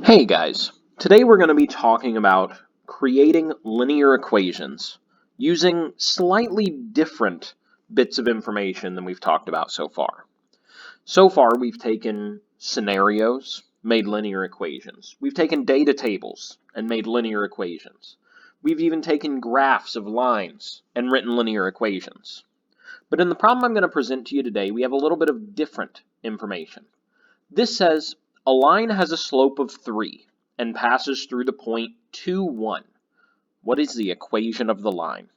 Hey guys, today we're going to be talking about creating linear equations using slightly different bits of information than we've talked about so far. So far we've taken scenarios, made linear equations. We've taken data tables and made linear equations. We've even taken graphs of lines and written linear equations. But in the problem I'm going to present to you today, we have a little bit of different information. This says a line has a slope of 3 and passes through the point 2, 1. What is the equation of the line?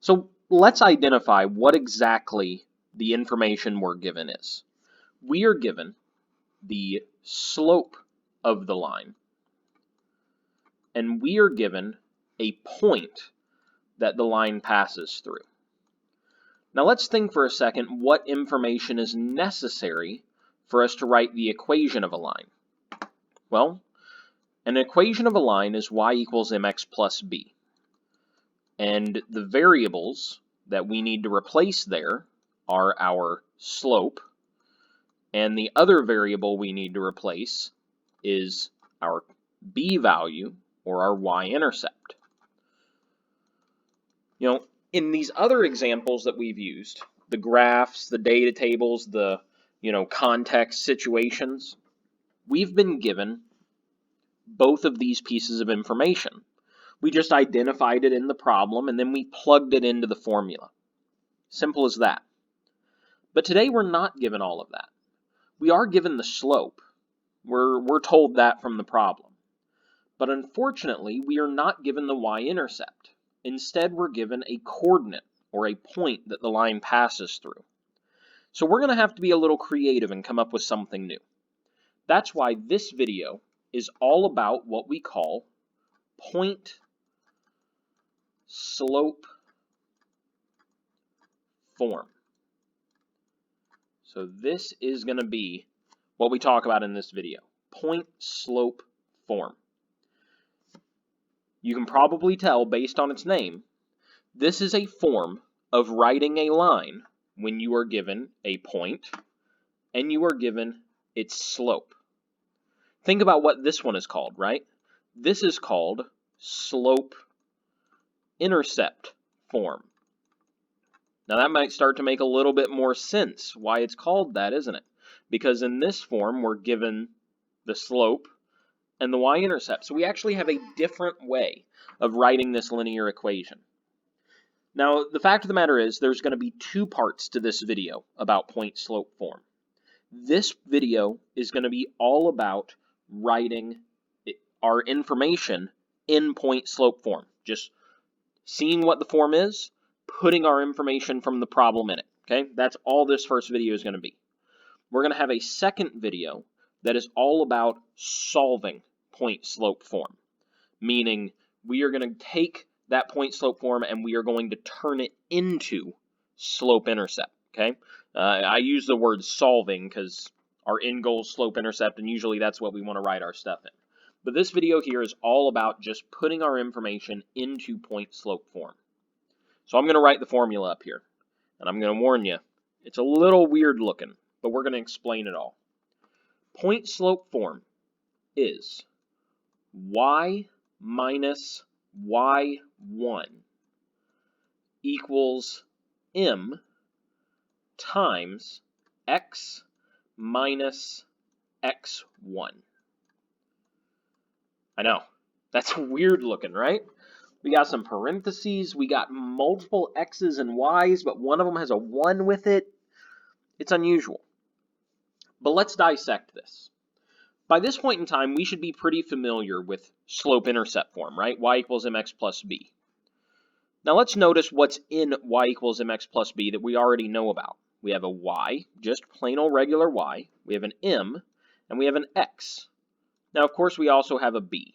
So let's identify what exactly the information we're given is. We are given the slope of the line, and we are given a point that the line passes through. Now let's think for a second what information is necessary for us to write the equation of a line. Well, an equation of a line is y equals mx plus b. And the variables that we need to replace there are our slope, and the other variable we need to replace is our b value, or our y-intercept. In these other examples that we've used, the graphs, the data tables, the context situations, we've been given both of these pieces of information. We just identified it in the problem and then we plugged it into the formula. Simple as that. But today we're not given all of that. We are given the slope. We're told that from the problem. But unfortunately, we are not given the y-intercept. Instead, we're given a coordinate, or a point that the line passes through. So we're going to have to be a little creative and come up with something new. That's why this video is all about what we call PointSlope Form. So this is going to be what we talk about in this video, PointSlope Form. You can probably tell based on its name, this is a form of writing a line when you are given a point and you are given its slope. Think about what this one is called, right? This is called slope-intercept form. Now that might start to make a little bit more sense why it's called that, isn't it? Because in this form, we're given the slope and the y-intercept. So we actually have a different way of writing this linear equation. Now, the fact of the matter is there's going to be two parts to this video about PointSlope Form. This video is going to be all about writing our information in PointSlope Form. Just seeing what the form is, putting our information from the problem in it. Okay, that's all this first video is going to be. We're going to have a second video that is all about solving PointSlope Form, meaning we are going to take that PointSlope form and we are going to turn it into slope-intercept. Okay, I use the word solving because our end goal is slope-intercept, and usually that's what we want to write our stuff in. But this video here is all about just putting our information into PointSlope Form. So I'm going to write the formula up here, and I'm going to warn you, it's a little weird looking, but we're going to explain it all. PointSlope Form is y minus y1 equals m times x minus x1. I know, that's weird looking, right? We got some parentheses, we got multiple x's and y's, but one of them has a 1 with it. It's unusual. But let's dissect this. By this point in time, we should be pretty familiar with slope-intercept form, right? Y equals mx plus b. Now let's notice what's in y equals mx plus b that we already know about. We have a y, just plain old regular y. We have an m, and we have an x. Now, of course, we also have a b.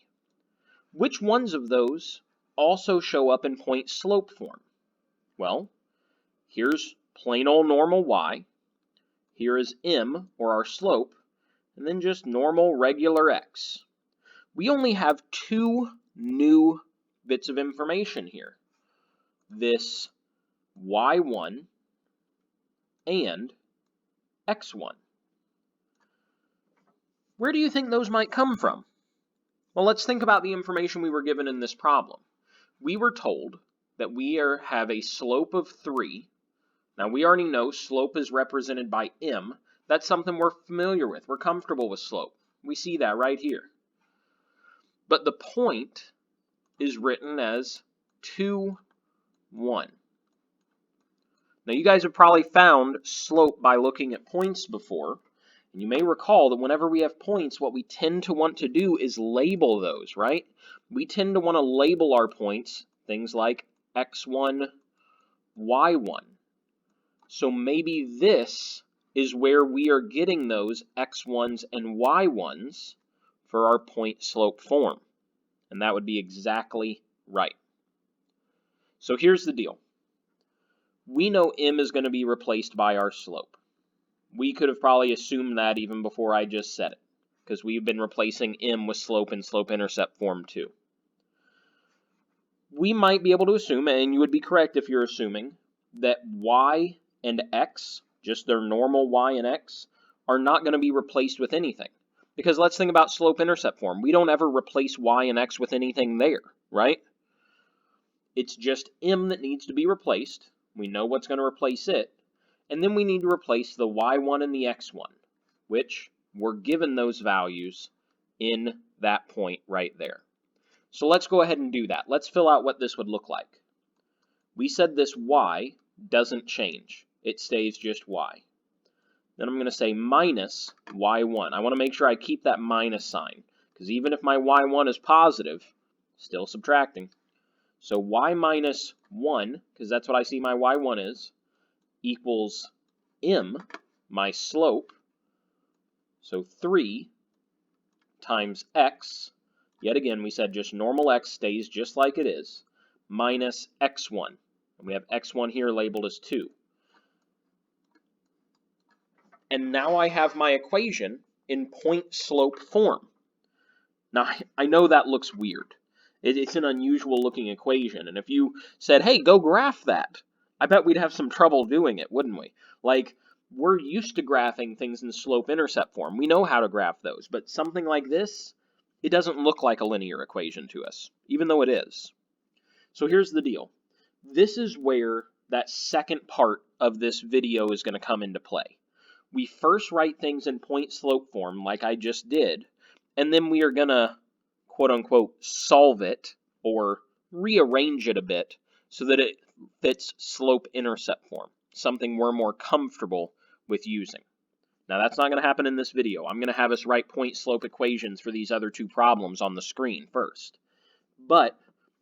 Which ones of those also show up in PointSlope form? Well, here's plain old normal y. Here is m, or our slope, and then just normal regular x. We only have two new bits of information here. This y1 and x1. Where do you think those might come from? Well, let's think about the information we were given in this problem. We were told that we have a slope of 3. Now, we already know slope is represented by m. That's something we're familiar with. We're comfortable with slope. We see that right here. But the point is written as 2, 1. Now, you guys have probably found slope by looking at points before. And you may recall that whenever we have points, what we tend to want to do is label those, right? We tend to want to label our points, things like x1, y1. So maybe this is where we are getting those x1s and y1s for our point-slope form. And that would be exactly right. So here's the deal. We know m is going to be replaced by our slope. We could have probably assumed that even before I just said it, because we've been replacing m with slope in slope-intercept form too. We might be able to assume, and you would be correct if you're assuming, that y and x, just their normal y and x, are not going to be replaced with anything. Because let's think about slope-intercept form. We don't ever replace y and x with anything there, right? It's just m that needs to be replaced. We know what's going to replace it. And then we need to replace the y1 and the x1, which we're given those values in that point right there. So let's go ahead and do that. Let's fill out what this would look like. We said this y doesn't change. It stays just y. Then I'm going to say minus y1. I want to make sure I keep that minus sign, because even if my y1 is positive, still subtracting. So y minus 1, because that's what I see my y1 is, equals m, my slope, so 3 times x, yet again we said just normal x stays just like it is, minus x1, and we have x1 here labeled as 2. And now I have my equation in point-slope form. Now I know that looks weird. It's an unusual looking equation, and if you said, hey, go graph that, I bet we'd have some trouble doing it, wouldn't we? Like, we're used to graphing things in slope-intercept form. We know how to graph those, but something like this, it doesn't look like a linear equation to us, even though it is. So here's the deal. This is where that second part of this video is going to come into play. We first write things in point-slope form, like I just did, and then we are going to, quote-unquote, solve it, or rearrange it a bit, so that it fits slope-intercept form, something we're more comfortable with using. Now that's not going to happen in this video. I'm going to have us write point-slope equations for these other two problems on the screen first. But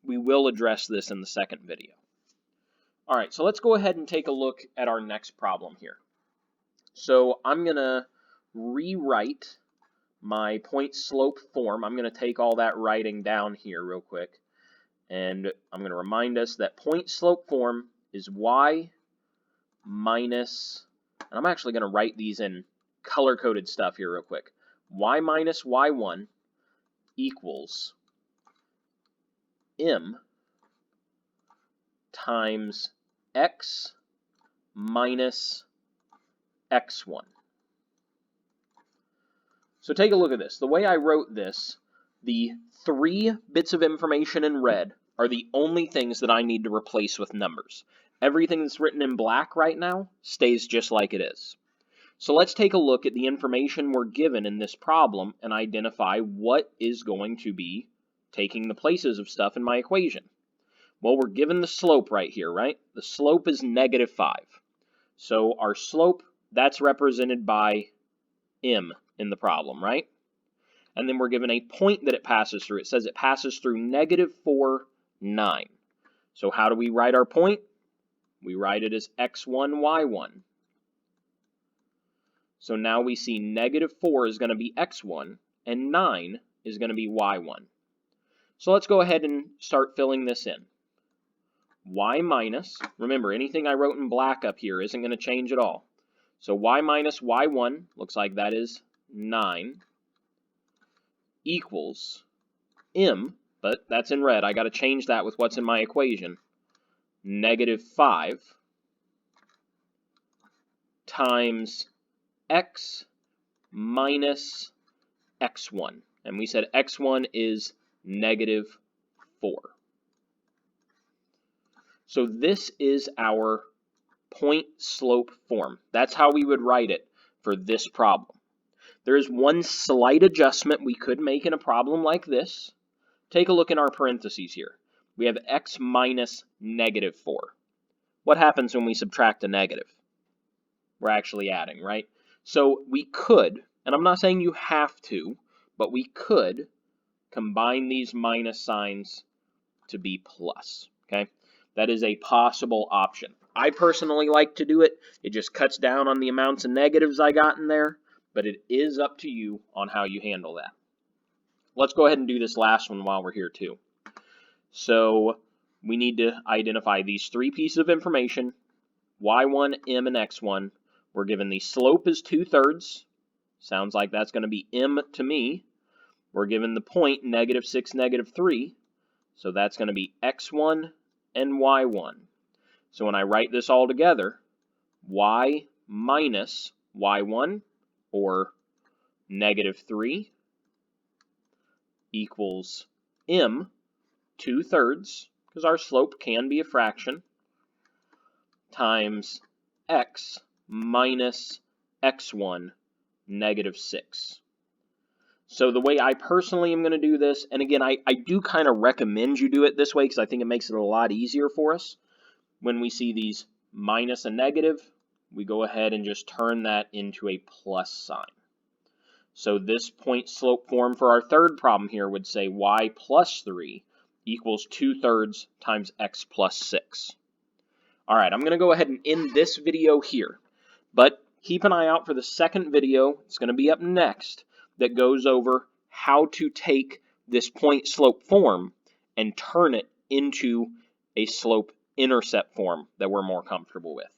we will address this in the second video. Alright, so let's go ahead and take a look at our next problem here. So I'm going to rewrite my point-slope form. I'm going to take all that writing down here real quick. And I'm going to remind us that point-slope form is y minus, and I'm actually going to write these in color-coded stuff here real quick. Y minus y1 equals m times x minus x1. So take a look at this. The way I wrote this, the 3 bits of information in red are the only things that I need to replace with numbers. Everything that's written in black right now stays just like it is. So let's take a look at the information we're given in this problem and identify what is going to be taking the places of stuff in my equation. Well, we're given the slope right here, right? The slope is -5. So our slope, that's represented by m in the problem, right? And then we're given a point that it passes through. It says it passes through -4, 9. So how do we write our point? We write it as x1, y1. So now we see -4 is going to be x1, and 9 is going to be y1. So let's go ahead and start filling this in. Y minus, remember, anything I wrote in black up here isn't going to change at all. So y minus y1, looks like that is 9, equals m, but that's in red. I got to change that with what's in my equation. -5 times x minus x1. And we said x1 is negative 4. So this is our point slope form. That's how we would write it for this problem. There is one slight adjustment we could make in a problem like this. Take a look in our parentheses here. We have x minus negative 4. What happens when we subtract a negative? We're actually adding, right? So we could, and I'm not saying you have to, but we could combine these minus signs to be plus, okay? That is a possible option. I personally like to do it. It just cuts down on the amounts of negatives I got in there, but it is up to you on how you handle that. Let's go ahead and do this last one while we're here too. So we need to identify these three pieces of information, y1, m, and x1. We're given the slope is 2/3. Sounds like that's going to be m to me. We're given the point negative 6, negative 3. So that's going to be x1 and y1. So when I write this all together, y minus y1, or negative 3, equals m 2/3, because our slope can be a fraction, times x minus x1, negative 6. So the way I personally am going to do this, and again, I do kind of recommend you do it this way because I think it makes it a lot easier for us. When we see these minus and negative, we go ahead and just turn that into a plus sign. So this point slope form for our third problem here would say y plus 3 equals 2/3 times x plus 6. All right, I'm going to go ahead and end this video here, but keep an eye out for the second video. It's going to be up next that goes over how to take this point slope form and turn it into a slope intercept form that we're more comfortable with.